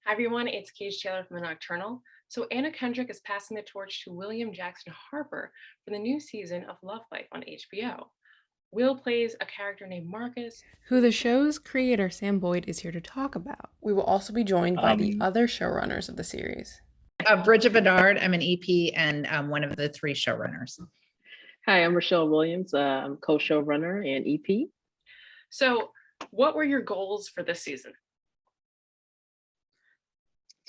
Hi everyone, it's Cage Taylor from The Nocturnal. So Anna Kendrick is passing the torch to William Jackson Harper for the new season of Love Life on HBO. Will plays a character named Marcus, who the show's creator Sam Boyd is here to talk about. We will also be joined by the other showrunners of the series. Bridget Bedard, I'm an EP and one of the three showrunners. Hi, I'm Rachelle Williams. I'm co-showrunner and EP. So, what were your goals for this season?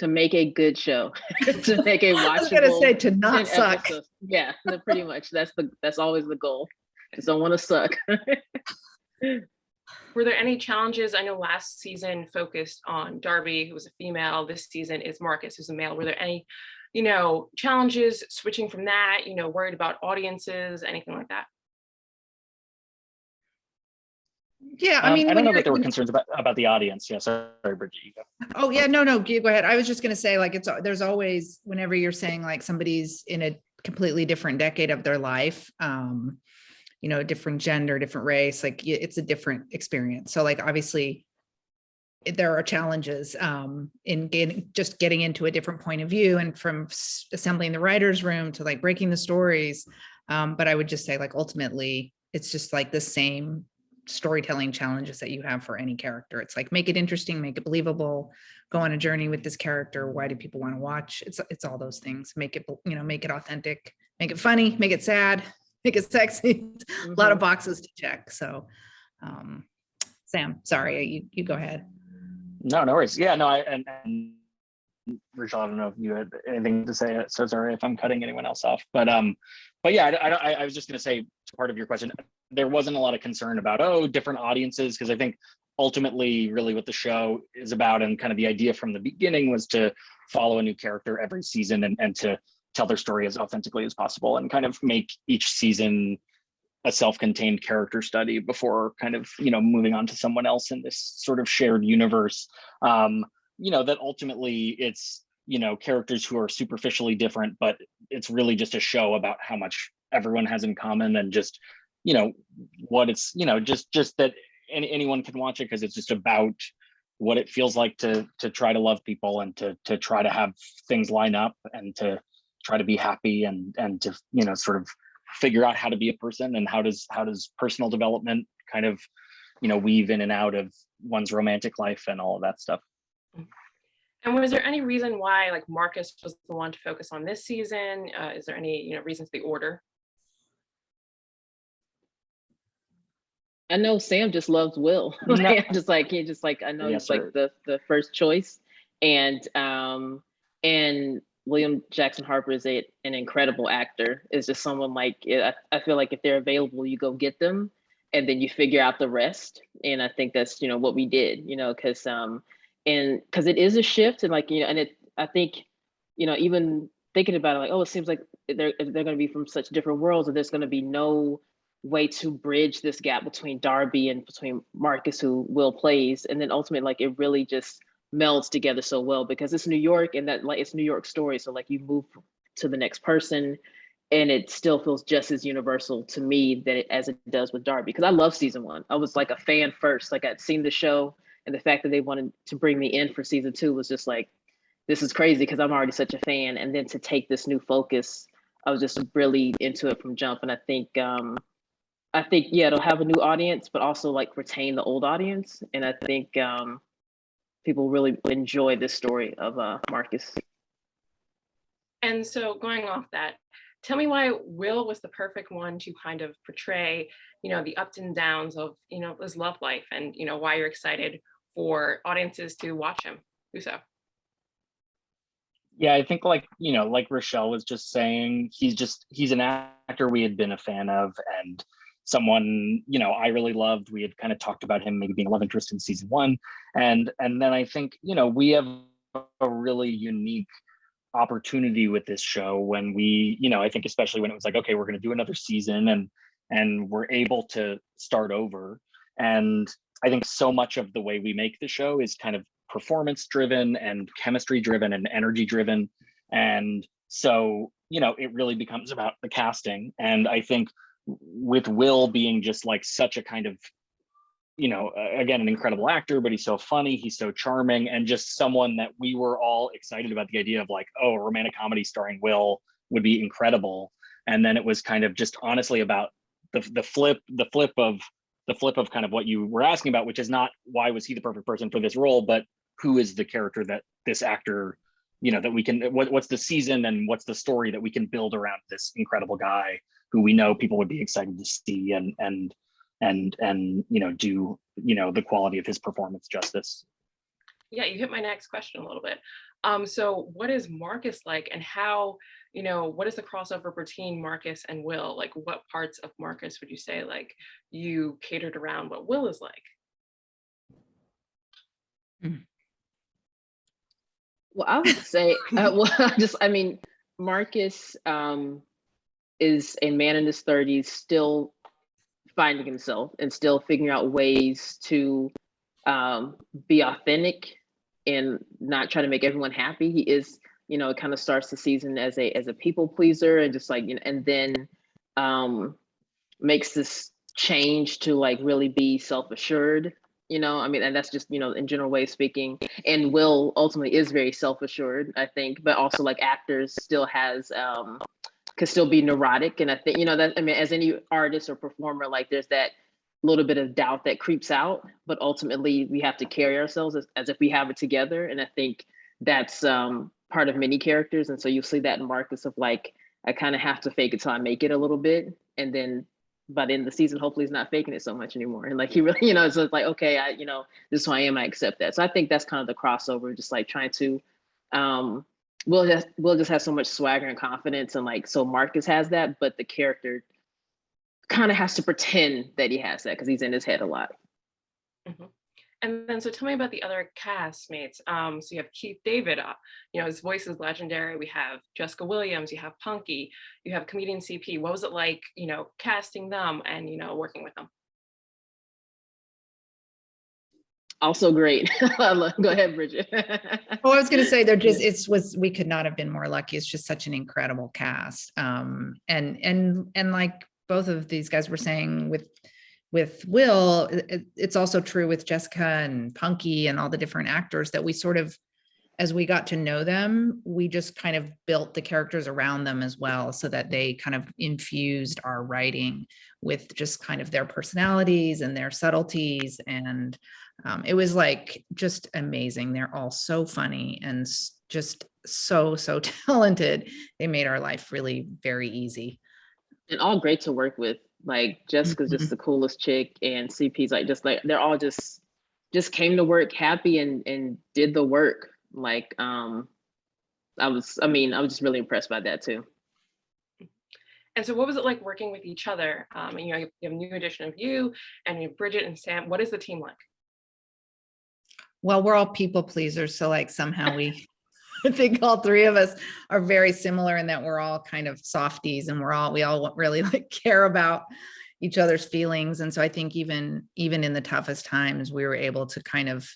To make a good show, to make a watchable. I was gonna say to not suck. Episodes. Yeah, pretty much. That's always the goal. Just don't want to suck. Were there any challenges? I know last season focused on Darby, who was a female. This season is Marcus, who's a male. Were there any, challenges switching from that? Worried about audiences, anything like that? Yeah, I mean, I don't know that there were concerns about the audience. Yeah, sorry, Bridget. You go. Oh yeah, no, go ahead. I was just gonna say, like, there's always, whenever you're saying like somebody's in a completely different decade of their life, different gender, different race, like it's a different experience. So like obviously there are challenges in getting into a different point of view, and from assembling the writer's room to like breaking the stories. But I would just say, like, ultimately it's just like the same storytelling challenges that you have for any character. It's like, make it interesting, make it believable, go on a journey with this character. Why do people want to watch? It's all those things. Make it, make it authentic, make it funny, make it sad, make it sexy. Mm-hmm. A lot of boxes to check. So Sam, sorry, you go ahead. No worries. Yeah, no, and Rachel, I don't know if you had anything to say, so sorry if I'm cutting anyone else off, but yeah, I was just going to say, to part of your question, there wasn't a lot of concern about different audiences, because I think ultimately really what the show is about, and kind of the idea from the beginning, was to follow a new character every season and to tell their story as authentically as possible, and kind of make each season a self-contained character study before kind of moving on to someone else in this sort of shared universe. That ultimately it's characters who are superficially different, but it's really just a show about how much everyone has in common, and just what it's just that anyone can watch it, because it's just about what it feels like to try to love people, and to try to have things line up, and to try to be happy, and to sort of figure out how to be a person, and how does personal development kind of weave in and out of one's romantic life and all of that stuff. And was there any reason why like Marcus was the one to focus on this season? Is there any reasons the order? I know Sam just loves Will. I know he's like the first choice, and William Jackson Harper is an incredible actor. Is just someone like, I feel like if they're available, you go get them, and then you figure out the rest. And I think that's what we did, because because it is a shift, and like and I think even thinking about it, like, it seems like they're going to be from such different worlds, and there's going to be no way to bridge this gap between Darby and between Marcus, who Will plays, and then ultimately like it really just melds together so well, because it's New York, and that like it's New York story, so like you move to the next person and it still feels just as universal to me as it does with Darby, because I love season 1. I was like a fan first, like I'd seen the show, and the fact that they wanted to bring me in for season 2 was just like, this is crazy, because I'm already such a fan. And then to take this new focus, I was just really into it from jump. And I think yeah, it'll have a new audience, but also like retain the old audience. And I think people really enjoy this story of Marcus. And so going off that, tell me why Will was the perfect one to kind of portray, the ups and downs of, his love life, and, why you're excited for audiences to watch him. Whoso? Yeah, I think like Rachelle was just saying, he's an actor we had been a fan of, and someone, I really loved. We had kind of talked about him maybe being a love interest in season 1. And then I think, we have a really unique opportunity with this show when we, I think especially when it was like, okay, we're going to do another season, and we're able to start over. And I think so much of the way we make the show is kind of performance driven and chemistry driven and energy driven. And so, it really becomes about the casting. And I think with Will being just like such a kind of again, an incredill actor, but he's so funny, he's so charming, and just someone that we were all excited about the idea of, like, oh, a romantic comedy starring Will would be incredible. And then it was kind of just honestly about the flip of kind of what you were asking about, which is not why was he the perfect person for this role, but who is the character that this actor, that we can, what's the season and what's the story that we can build around this incredible guy who we know people would be excited to see and do the quality of his performance justice. Yeah, you hit my next question a little bit. So what is Marcus like, and how, what is the crossover between Marcus and Will? Like, what parts of Marcus would you say, like, you catered around what Will is like? Well, I would say, Marcus is a man in his 30s, still finding himself and still figuring out ways to be authentic and not try to make everyone happy. He is, it kind of starts the season as a people pleaser, and just like, and then makes this change to like really be self-assured, and that's just, in general way speaking. And Will ultimately is very self-assured, I think, but also like actors still has could still be neurotic. And I think, as any artist or performer, like there's that little bit of doubt that creeps out, but ultimately we have to carry ourselves as if we have it together. And I think that's part of many characters. And so you'll see that in Marcus of like, I kind of have to fake it till I make it a little bit. And then by the end of the season, hopefully he's not faking it so much anymore. And like, he really, so it's like, okay, this is who I am, I accept that. So I think that's kind of the crossover, just like trying to, Will just have so much swagger and confidence. And like, so Marcus has that, but the character kind of has to pretend that he has that because he's in his head a lot. Mm-hmm. And then, so tell me about the other castmates. So you have Keith David, his voice is legendary. We have Jessica Williams, you have Punky, you have comedian CP. What was it like, casting them and, working with them? Also great. Go ahead, Bridget. Well, I was going to say we could not have been more lucky. It's just such an incredible cast. And like both of these guys were saying with Will, it's also true with Jessica and Punky and all the different actors that we sort of, as we got to know them, we just kind of built the characters around them as well, so that they kind of infused our writing with just kind of their personalities and their subtleties. And it was like just amazing. They're all so funny and just so talented. They made our life really very easy. And all great to work with. Like Jessica's just the coolest chick, and CP's like they're all just came to work happy and did the work. Like I was just really impressed by that too. And so what was it like working with each other? And you have a new edition of you and you have Bridget and Sam. What is the team like? Well, we're all people pleasers, so like somehow I think all three of us are very similar in that we're all kind of softies, and we all really like care about each other's feelings. And so I think even in the toughest times, we were able to kind of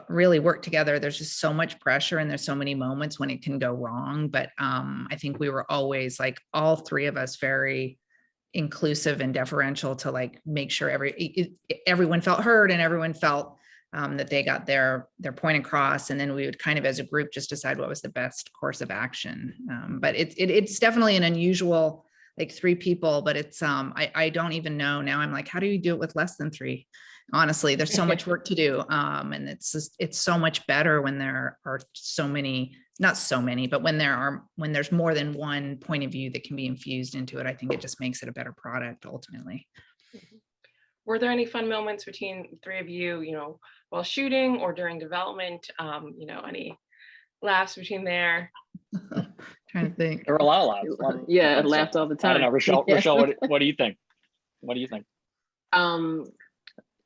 really work together. There's just so much pressure and there's so many moments when it can go wrong. But I think we were always, like, all three of us, very inclusive and deferential to like make sure everyone felt heard and everyone felt that they got their point across. And then we would kind of as a group just decide what was the best course of action. But it's definitely an unusual, like, 3 people, but it's I don't even know now. I'm like, how do you do it with less than 3? Honestly, there's so much work to do. And it's so much better when there are so many, not so many, but when there's more than one point of view that can be infused into it. I think it just makes it a better product ultimately. Were there any fun moments between the 3 of you, while shooting or during development? Any laughs between there? Trying to think. There were a lot of laughs. Yeah, I laughed all the time. I don't know, Rachelle. Yeah. Rachelle, what do you think? What do you think?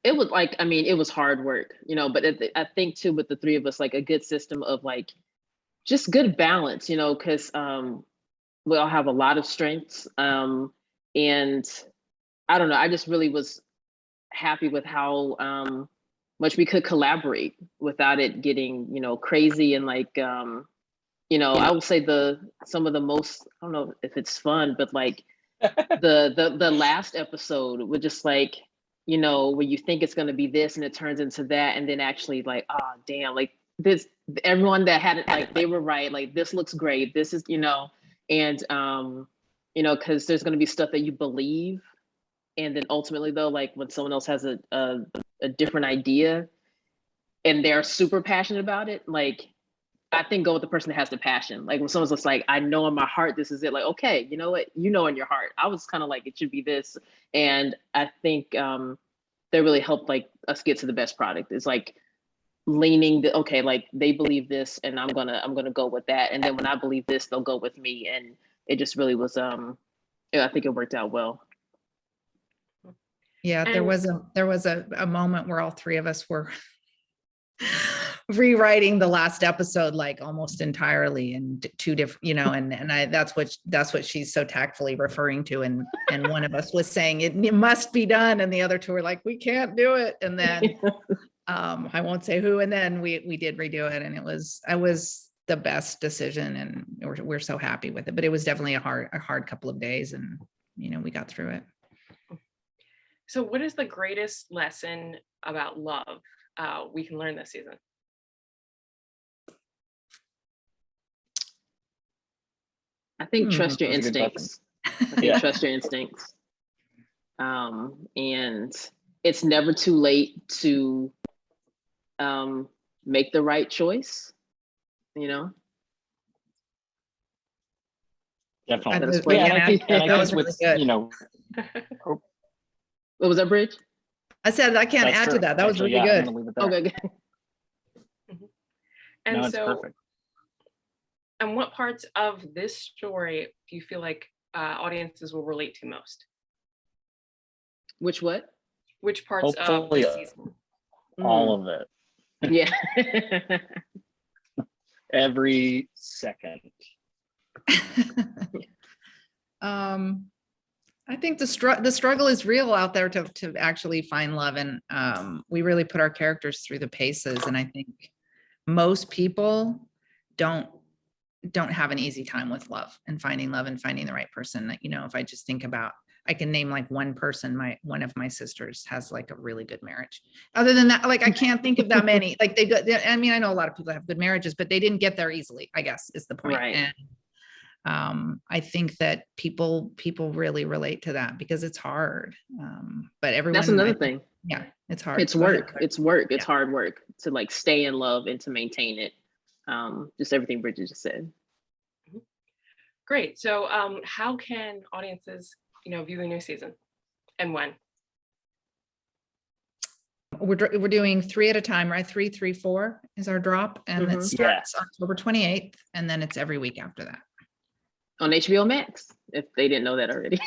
It was like, it was hard work, but I think too, with the 3 of us, like, a good system of like just good balance, because we all have a lot of strengths. And I don't know, I just really was happy with how much we could collaborate without it getting, crazy. And like, I would say some of the most, I don't know if it's fun, but like the last episode was just like, you know, when you think it's going to be this and it turns into that, and then actually like, oh damn, like this, everyone that had it, like they were right, like this looks great, this is, you know, and you know, because there's going to be stuff that you believe, and then ultimately though, like when someone else has a different idea and they're super passionate about it, like I think go with the person that has the passion. Like when someone's just like, I know in my heart this is it, like, okay, you know what, you know in your heart. I was kind of like, it should be this. And I think that really helped like us get to the best product. It's like leaning the, okay, like they believe this and I'm gonna go with that. And then when I believe this, they'll go with me. And it just really was yeah, I think it worked out well. Yeah, there was a moment where all three of us were rewriting the last episode like almost entirely in two different, you know, and that's what she's so tactfully referring to, and one of us was saying it must be done, and the other two were like, we can't do it, and then I won't say who, and then we did redo it, and it was the best decision, and we're so happy with it. But it was definitely a hard couple of days, and you know, we got through it. So what is the greatest lesson about love we can learn this season? I think trust your That's a good instincts. I think trust your instincts. And it's never too late to make the right choice, you know? Definitely. That was really good. You know, What was that, Bridge? I said I can't add to that. That was really good. Okay, good. And no, it's so, perfect. and what parts of this story do you feel like audiences will relate to most? Which what? Which parts of Hopefully, the season? all of it. Yeah. Every second. I think the struggle is real out there to actually find love, and we really put our characters through the paces, and I think most people don't have an easy time with love and finding the right person. You know, if I just think about, I can name like one person, one of my sisters has like a really good marriage. Other than that, like I can't think of that many. Like I mean, I know a lot of people have good marriages, but they didn't get there easily, I guess is the point. Right. And I think that people really relate to that because it's hard. But everyone, that's another thing. Yeah, it's hard. It's work. It's work. It's hard work to like stay in love and to maintain it. Just everything Bridget just said. Great. So how can audiences, you know, view the new season, and when? We're doing 3 at a time, right? 3, 3, 4 is our drop, and it starts October 28th, and then it's every week after that. On HBO Max, if they didn't know that already.